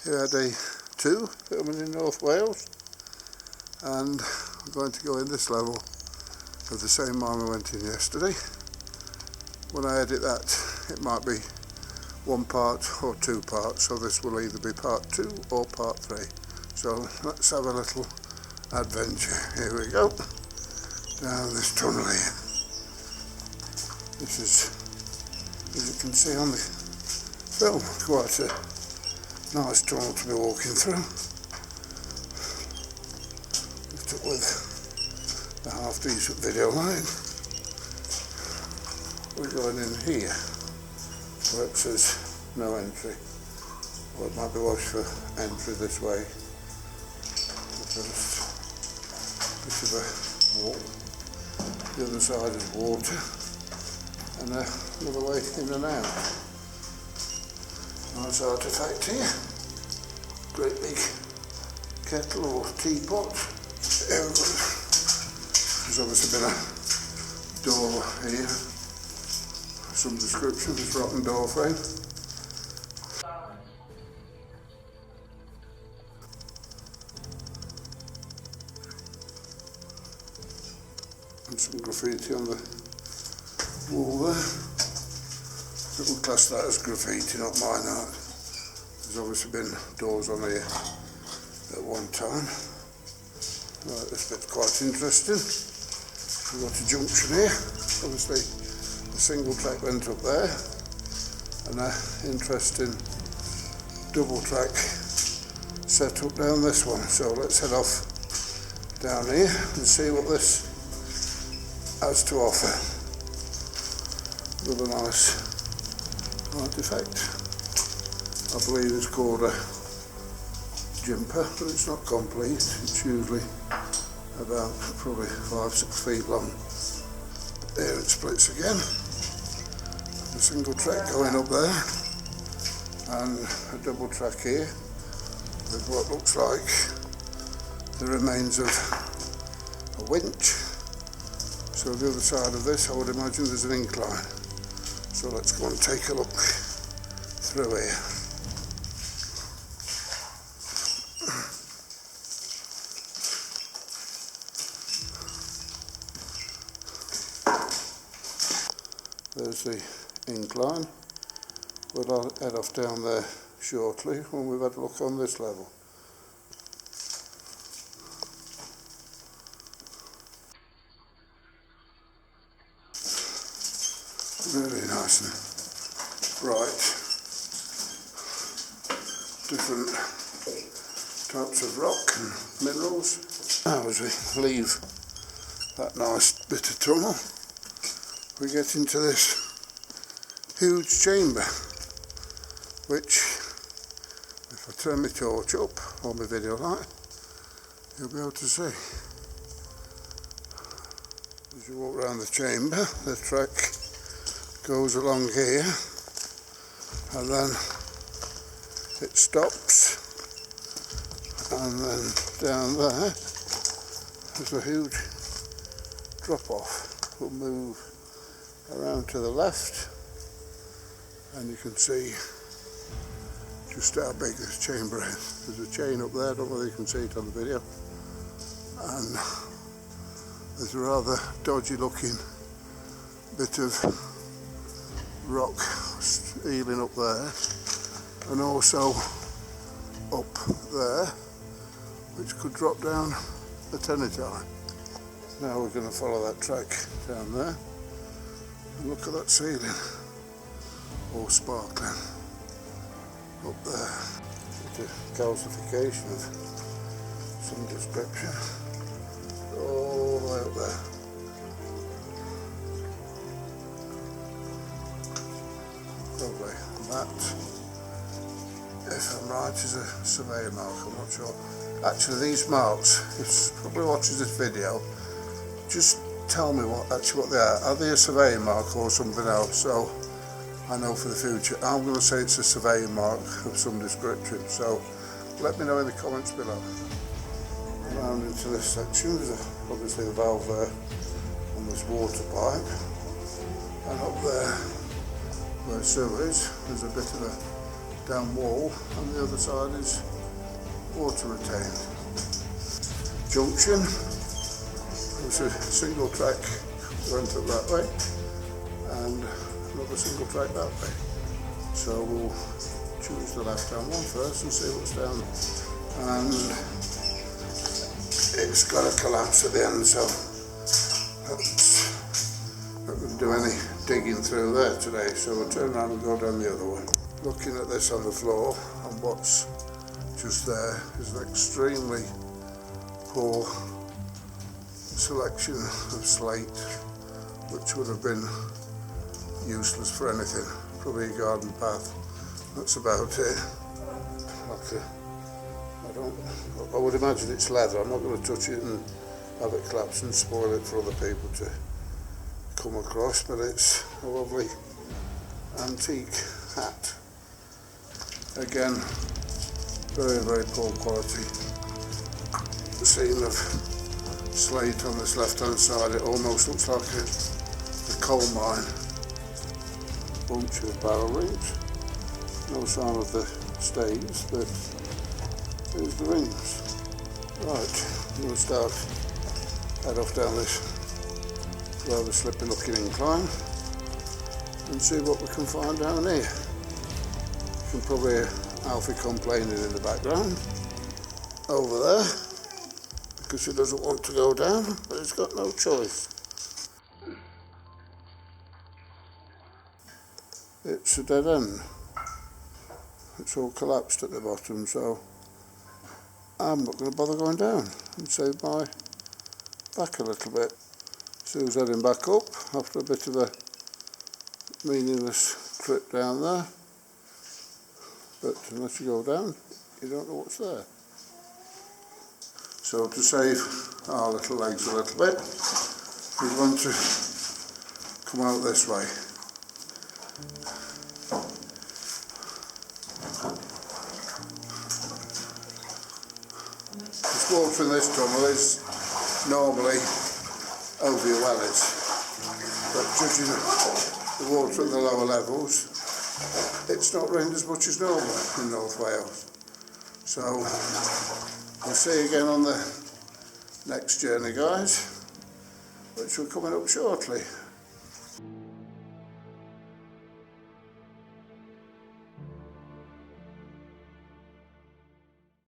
Here day 2, filming in North Wales, and I'm going to go in this level of the same mine I went in yesterday. When I edit that, it might be 1 part or 2 parts, so this will either be part 2 or part 3. So let's have a little adventure. Here we go, down this tunnel here. This is, as you can see on the film, quite a nice tunnel to be walking through. Lift up with a half decent video line. We're going in here where it says no entry. Well, it might be watched for entry this way. Just a bit of a walk. The other side is water, and another way in and out. Nice artefact here. Great big kettle or teapot. There's obviously been a door here. Some description of this rotten door frame. And some graffiti on the wall there. I would class that as graffiti, not mine art. There's obviously been doors on here at one time. Right, this bit's quite interesting. We've got a junction here. Obviously a single track went up there, and an interesting double track set up down this one. So let's head off down here and see what this has to offer. Another nice artifact. I believe it's called a jumper, but it's not complete. It's usually about probably 5-6 feet long. There it splits again. A single track going up there, and a double track here with what looks like the remains of a winch. So the other side of this, I would imagine there's an incline. So let's go and take a look through here. There's the incline. We'll head off down there shortly when we've had a look on this level. Really nice and bright. Different types of rock and minerals. Now as we leave that nice bit of tunnel, we get into this huge chamber, which, if I turn my torch up or my video light, you'll be able to see. As you walk around the chamber, the track goes along here, and then it stops, and then down there there's a huge drop off. We'll move around to the left, and you can see just how big this chamber is. There's a chain up there, I don't know whether you can see it on the video, and there's a rather dodgy looking bit of rock healing up there, and also up there, which could drop down at any time. Now we're going to follow that track down there, and look at that ceiling, all sparkling up there. It's a calcification of some description, all the way up there. Lovely. And that, if I'm right, is a surveyor mark, I'm not sure. Actually, these marks, if somebody watches this video, just tell me what they are. Are they a surveying mark or something else? So I know for the future. I'm going to say it's a surveying mark of some description. So let me know in the comments below. Around into this section, there's obviously a valve there on this water pipe, and up there where sewer is, there's a bit of a down wall, and the other side is water retained. Junction, there's a single track went up that way and another single track that way. So we'll choose the left hand one first and see what's down. And it's got a collapse at the end, so not going to do any digging through there today, so we'll turn around and go down the other way. Looking at this on the floor, and what's just there is an extremely poor selection of slate, which would have been useless for anything. Probably a garden path, that's about it. I would imagine it's leather. I'm not going to touch it and have it collapse and spoil it for other people to come across, but it's a lovely antique hat. Again, very, very poor quality. The seam of slate on this left hand side, it almost looks like a coal mine. Bunch of barrel rings, no sign of the stays, but there's the rings. Right, we'll head off down this rather slippy looking incline and see what we can find down here. You can probably hear Alfie complaining in the background over there because he doesn't want to go down, but he's got no choice. It's a dead end. It's all collapsed at the bottom, so I'm not going to bother going down and save my back a little bit. Sue's heading back up after a bit of a meaningless trip down there. But unless you go down, you don't know what's there. So to save our little legs a little bit, we're going to come out this way. This water in this tunnel is normally over your wellies, but judging the water at the lower levels, it's not rained as much as normal in North Wales. So we'll see you again on the next journey, guys, which will be coming up shortly.